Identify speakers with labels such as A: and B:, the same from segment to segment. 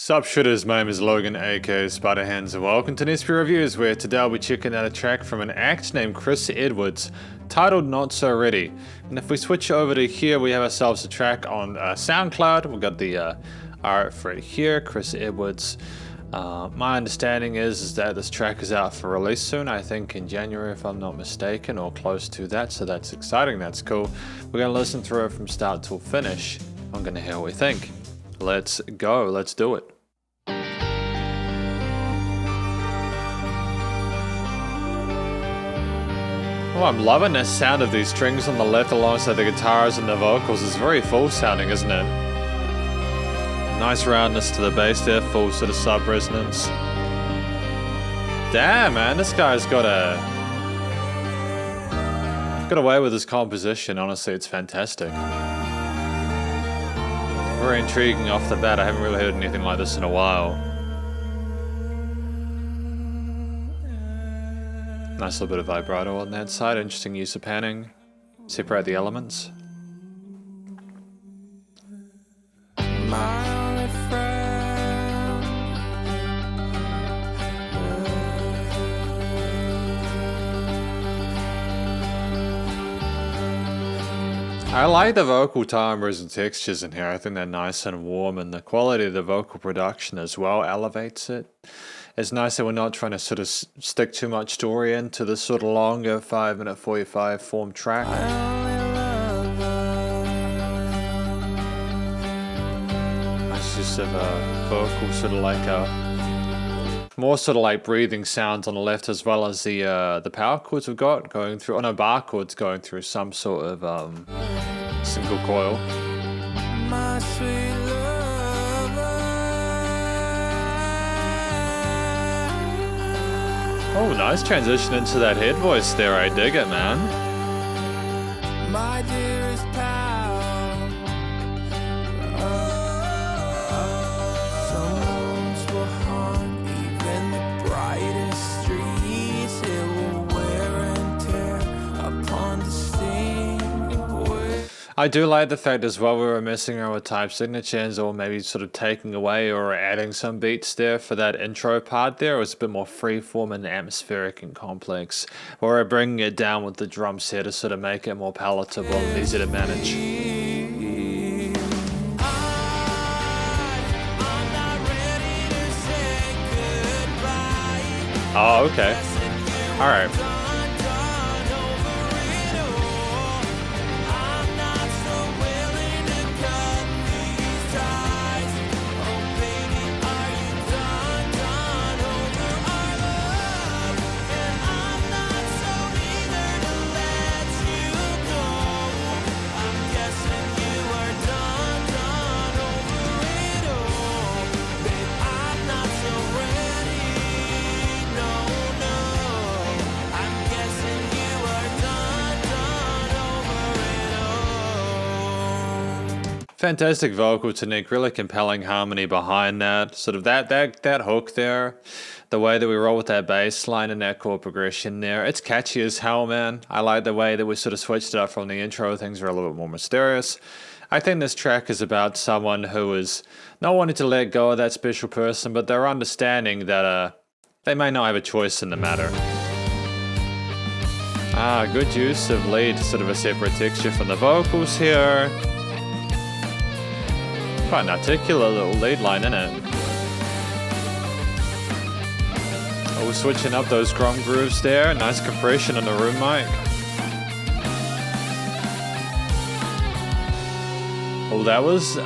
A: Sup Shredders, my name is Logan aka Spiderhands and welcome to SP Reviews, where today I'll be checking out a track from an act named Kris Edwards titled Not So Ready. And if we switch over to here, we have ourselves a track on SoundCloud. We've got the art right here, Kris Edwards. My understanding is that this track is out for release soon, I think in January if I'm not mistaken, or close to that, so that's exciting, that's cool. We're going to listen through it from start till finish. I'm going to hear what we think. Let's go, let's do it. Oh, I'm loving the sound of these strings on the left alongside the guitars and the vocals. It's very full sounding, isn't it? Nice roundness to the bass there, full sort of sub resonance. Damn, man, this guy's got away with his composition. Honestly, it's fantastic. Very intriguing off the bat. I haven't really heard anything like this in a while. Nice little bit of vibrato on that side. Interesting use of panning. Separate the elements. I like the vocal timbres and textures in here. I think they're nice and warm, and the quality of the vocal production as well elevates it. It's nice that we're not trying to sort of stick too much story into this sort of longer 5-minute 45 form track. Nice use of a vocal, sort of like a more sort of like breathing sounds on the left, as well as the power chords we've got going through, no, bar chords going through some sort of single coil. My sweet lover. Oh, nice transition into that head voice there. I dig it, man. My dearest pal. I do like the fact as well we were messing around with type signatures, or maybe sort of taking away or adding some beats there for that intro part there. It was a bit more freeform and atmospheric and complex, or bringing it down with the drum set to sort of make it more palatable and easy to manage. Oh, okay. All right. Fantastic vocal technique, really compelling harmony behind that. Sort of that hook there, the way that we roll with that bass line and that chord progression there. It's catchy as hell, man. I like the way that we sort of switched it up from the intro. Things are a little bit more mysterious. I think this track is about someone who is not wanting to let go of that special person, but they're understanding that they may not have a choice in the matter. Good use of lead, sort of a separate texture from the vocals here. Quite an articulate little lead line, isn't it? Oh, we're switching up those drum grooves there. Nice compression on the room mic. Oh, that was...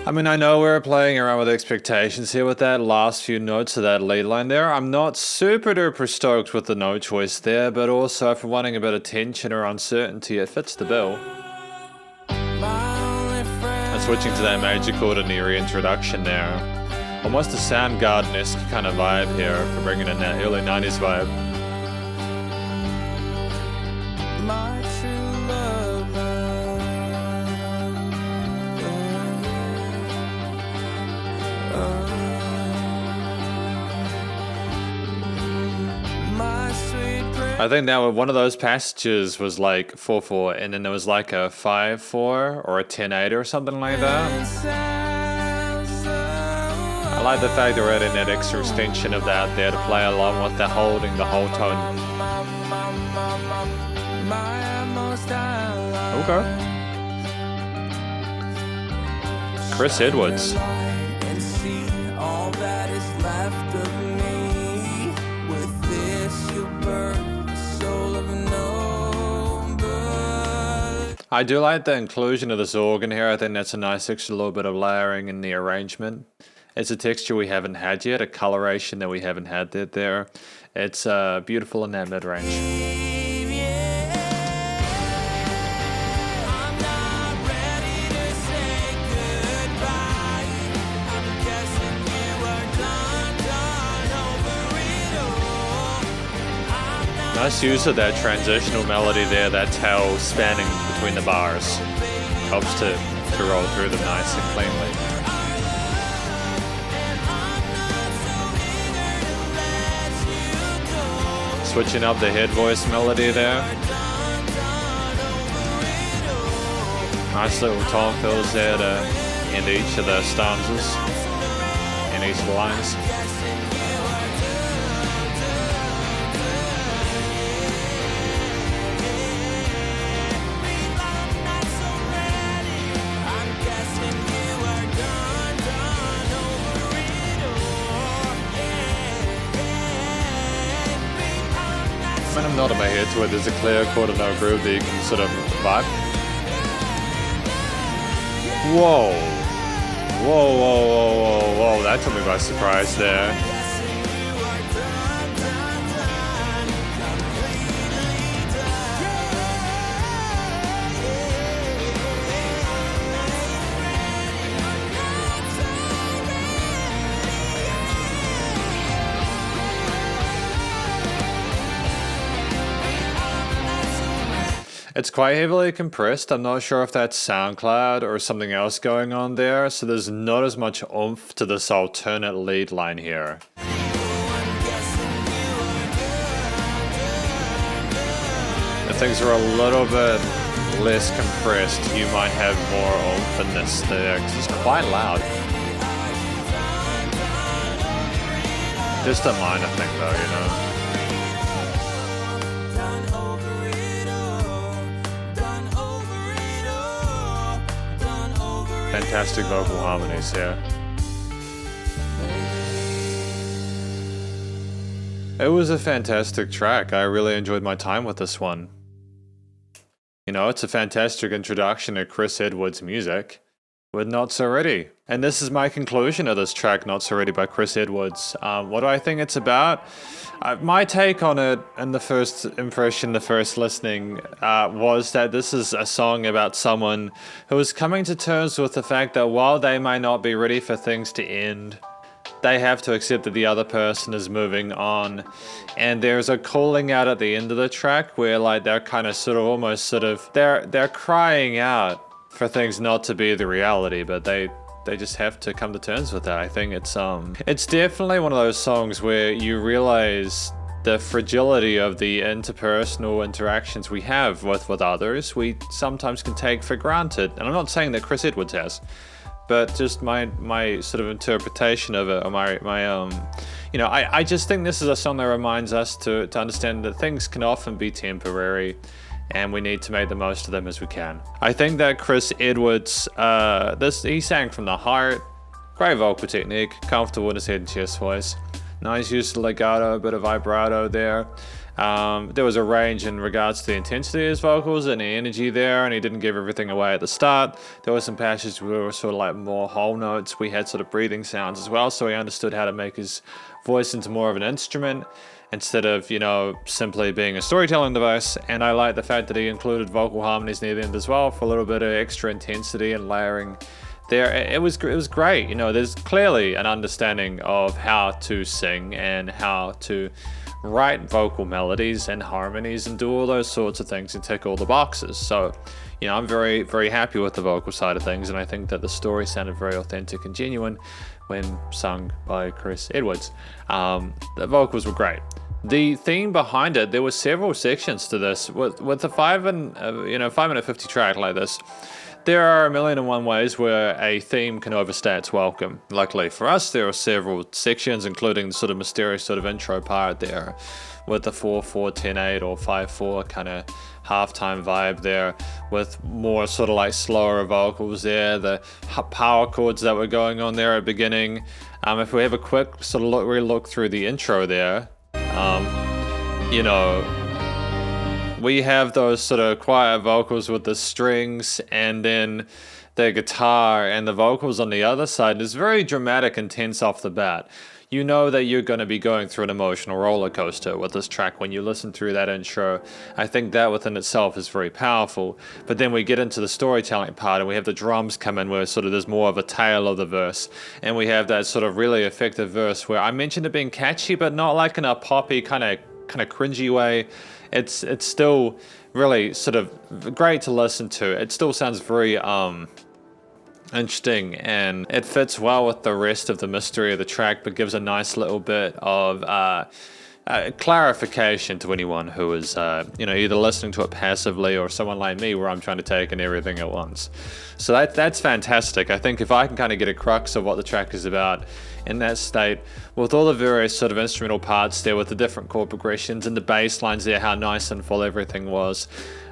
A: I mean, I know we're playing around with expectations here with that last few notes of that lead line there. I'm not super duper stoked with the note choice there, but also if we're wanting a bit of tension or uncertainty, it fits the bill. Switching to that major chord in the reintroduction there. Almost a Soundgarden-esque kind of vibe here for bringing in that early 90s vibe. My true lover. My sweet I think that one of those passages was like 4/4, and then there was like a 5/4 or a 10/8 or something like that. like the fact they're adding that extra extension of that there to play along with the holding the whole tone. Okay. Kris Edwards. I do like the inclusion of this organ here. I think that's a nice extra little bit of layering in the arrangement. It's a texture we haven't had yet, a coloration that we haven't had there. It's beautiful in that mid-range. Nice use of that transitional melody there, that tail spanning between the bars. Helps to roll through them nice and cleanly. Switching up the head voice melody there. Nice little tone fills there to end each of the stanzas and each of the lines. When I'm nodding my head to it, there's a clear quarter note groove that you can sort of vibe. Whoa. Whoa, whoa, whoa, whoa, whoa. That took me by surprise there. It's quite heavily compressed. I'm not sure if that's SoundCloud or something else going on there, so there's not as much oomph to this alternate lead line here. If things are a little bit less compressed, you might have more oomph in this there, because it's quite loud. Just a minor thing though, you know. Fantastic vocal harmonies here. It was a fantastic track. I really enjoyed my time with this one. You know, it's a fantastic introduction to Kris Edwards' music with Not So Ready. And this is my conclusion of this track, Not So Ready by Kris Edwards. What do I think it's about? My take on it and the first impression, the first listening, was that this is a song about someone who is coming to terms with the fact that while they might not be ready for things to end, they have to accept that the other person is moving on. And there's a calling out at the end of the track where like they're kind of they're crying out for things not to be the reality, but they just have to come to terms with that. I think it's definitely one of those songs where you realize the fragility of the interpersonal interactions we have with others. We sometimes can take for granted, and I'm not saying that Kris Edwards has, but just my sort of interpretation of it, or you know, I just think this is a song that reminds us to understand that things can often be temporary, and we need to make the most of them as we can. I think that Kris Edwards, he sang from the heart, great vocal technique, comfortable in his head and chest voice, nice use of legato, a bit of vibrato there. There was a range in regards to the intensity of his vocals and the energy there, and he didn't give everything away at the start. There were some passages where were sort of like more whole notes. We had sort of breathing sounds as well, so he understood how to make his voice into more of an instrument instead of, you know, simply being a storytelling device. And I like the fact that he included vocal harmonies near the end as well for a little bit of extra intensity and layering there. It was great. You know, there's clearly an understanding of how to sing and how to write vocal melodies and harmonies and do all those sorts of things and tick all the boxes. So, you know, I'm very, very happy with the vocal side of things, and I think that the story sounded very authentic and genuine when sung by Kris Edwards. The vocals were great. The theme behind it, there were several sections to this. With the 5 minute 50 track like this, There are a million and one ways where a theme can overstay its welcome. Luckily for us, there are several sections, including the sort of mysterious sort of intro part there, with the 4/4, 10/8, or 5/4 kind of halftime vibe there, with more sort of like slower vocals there, the power chords that were going on there at the beginning. If we have a quick sort of look through the intro there, you know, we have those sort of quiet vocals with the strings and then the guitar and the vocals on the other side. It's very dramatic and tense off the bat. You know that you're going to be going through an emotional roller coaster with this track when you listen through that intro. I think that within itself is very powerful. But then we get into the storytelling part and we have the drums come in where sort of there's more of a tail of the verse. And we have that sort of really effective verse where I mentioned it being catchy, but not like in a poppy kind of cringy way. It's still really sort of great to listen to. It still sounds very interesting, and it fits well with the rest of the mystery of the track, but gives a nice little bit of clarification to anyone who is either listening to it passively or someone like me where I'm trying to take in everything at once. So that's fantastic. I think if I can kind of get a crux of what the track is about in that state, with all the various sort of instrumental parts there, with the different chord progressions and the bass lines there, how nice and full everything was.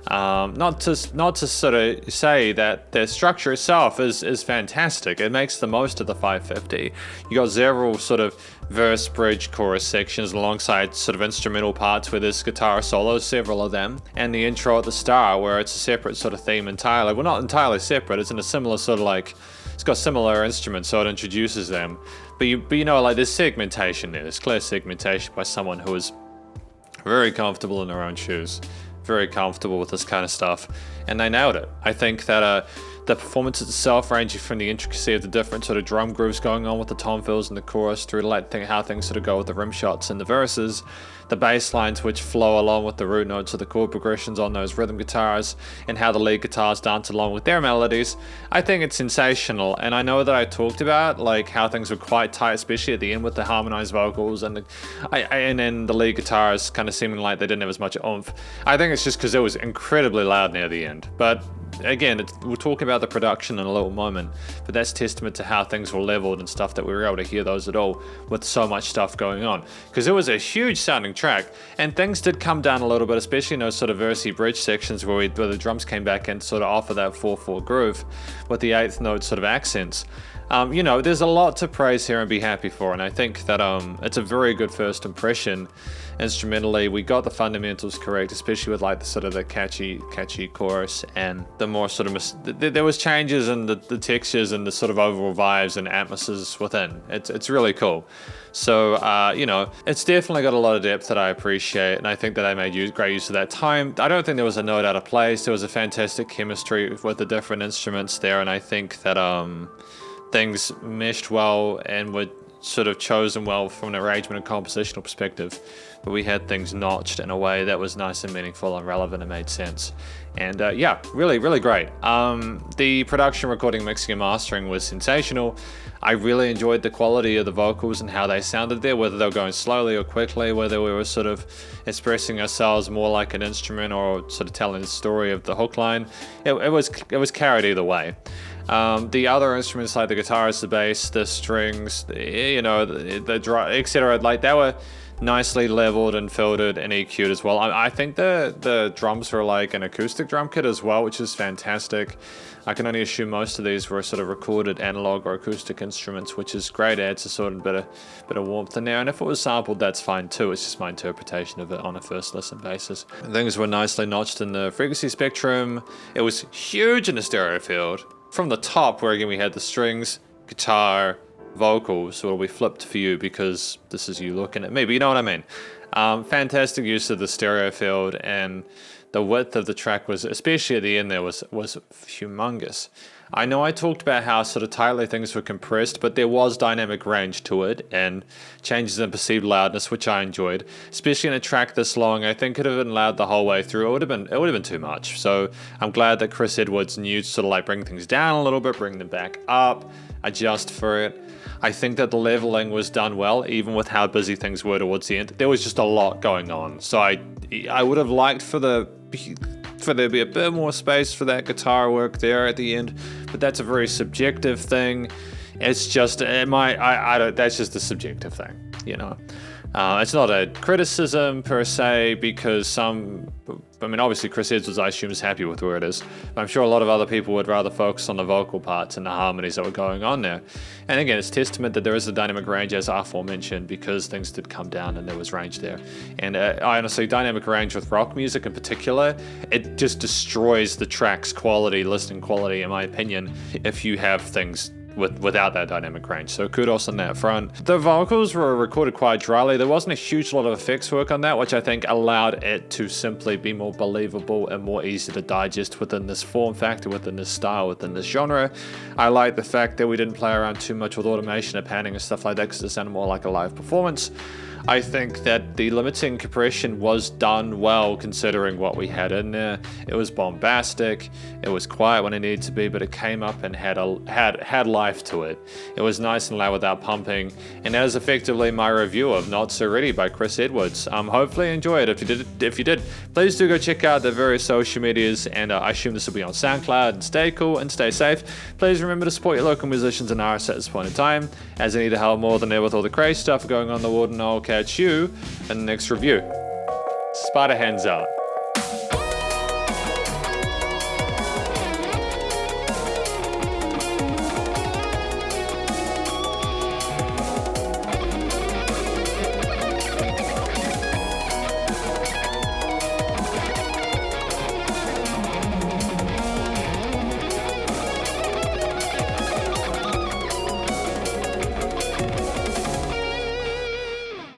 A: Not to sort of say that the structure itself is fantastic. It makes the most of the 550. You got several sort of verse, bridge, chorus sections alongside sort of instrumental parts where there's guitar solos, several of them, and the intro at the start where it's a separate sort of theme entirely. Well, not entirely separate. It's in a similar sort of like, it's got similar instruments, so it introduces them. But you know, like there's segmentation there. There's clear segmentation by someone who is very comfortable in their own shoes, very comfortable with this kind of stuff, and they nailed it. I think that the performance itself, ranging from the intricacy of the different sort of drum grooves going on with the tom fills and the chorus, through to like how things sort of go with the rim shots and the verses, the bass lines which flow along with the root notes of the chord progressions on those rhythm guitars, and how the lead guitars dance along with their melodies. I think it's sensational, and I know that I talked about like how things were quite tight, especially at the end with the harmonized vocals and then the lead guitars kind of seeming like they didn't have as much oomph. I think it's just because it was incredibly loud near the end. But again, we'll talk about the production in a little moment, but that's testament to how things were leveled and stuff, that we were able to hear those at all with so much stuff going on, because it was a huge sounding track, and things did come down a little bit, especially in those sort of versey bridge sections where the drums came back and sort of offer that 4/4 groove with the 8th note sort of accents. There's a lot to praise here and be happy for, and I think that it's a very good first impression. Instrumentally, we got the fundamentals correct, especially with like the sort of the catchy chorus and the more sort of there was changes in the textures and the sort of overall vibes and atmospheres within. It's really cool. So it's definitely got a lot of depth that I appreciate, and I think that they made great use of that time. I don't think there was a note out of place. There was a fantastic chemistry with the different instruments there, and I think that things meshed well and were sort of chosen well from an arrangement and compositional perspective, but we had things notched in a way that was nice and meaningful and relevant and made sense. And really, really great. The production, recording, mixing and mastering was sensational. I really enjoyed the quality of the vocals and how they sounded there, whether they were going slowly or quickly, whether we were sort of expressing ourselves more like an instrument or sort of telling the story of the hook line. It was carried either way. The other instruments like the guitars, the bass, the strings, the drum, etc., like they were nicely leveled and filtered and EQ'd as well. I think the drums were like an acoustic drum kit as well, which is fantastic. I can only assume most of these were sort of recorded analog or acoustic instruments, which is great. Adds a sort of bit of warmth in there. And if it was sampled, that's fine too. It's just my interpretation of it on a first listen basis. Things were nicely notched in the frequency spectrum. It was huge in the stereo field. From the top, where again we had the strings, guitar, vocals, or we flipped for you because this is you looking at me, but you know what I mean. Fantastic use of the stereo field, and the width of the track was, especially at the end there, was humongous. I know I talked about how sort of tightly things were compressed, but there was dynamic range to it and changes in perceived loudness, which I enjoyed. Especially in a track this long, I think it would have been loud the whole way through. It would have been too much. So I'm glad that Kris Edwards knew to sort of like bring things down a little bit, bring them back up, adjust for it. I think that the leveling was done well, even with how busy things were towards the end. There was just a lot going on. So I would have liked for for there to be a bit more space for that guitar work there at the end, but that's a very subjective thing. It's just that's just a subjective thing, you know. It's not a criticism per se, because obviously Kris Edwards, I assume, is happy with where it is. I'm sure a lot of other people would rather focus on the vocal parts and the harmonies that were going on there. And again, it's testament that there is a dynamic range, as aforementioned, because things did come down and there was range there. And I honestly, dynamic range with rock music in particular, it just destroys the track's quality, listening quality, in my opinion, if you have things without that dynamic range. So kudos on that front. The vocals were recorded quite dryly. There wasn't a huge lot of effects work on that, which I think allowed it to simply be more believable and more easy to digest within this form factor, within this style, within this genre. I like the fact that we didn't play around too much with automation and panning and stuff like that, because it sounded more like a live performance. I think that the limiting compression was done well, considering what we had in there. It was bombastic, it was quiet when it needed to be, but it came up and had life to it. It was nice and loud without pumping, and that is effectively my review of Not So Ready by Kris Edwards. Hopefully you enjoy it. If you did, please do go check out the various social medias, and I assume this will be on SoundCloud. And stay cool and stay safe. Please remember to support your local musicians and artists at this point in time, as they need the help more than ever with all the crazy stuff going on in the world, and I'll catch you in the next review. Spiderhands out.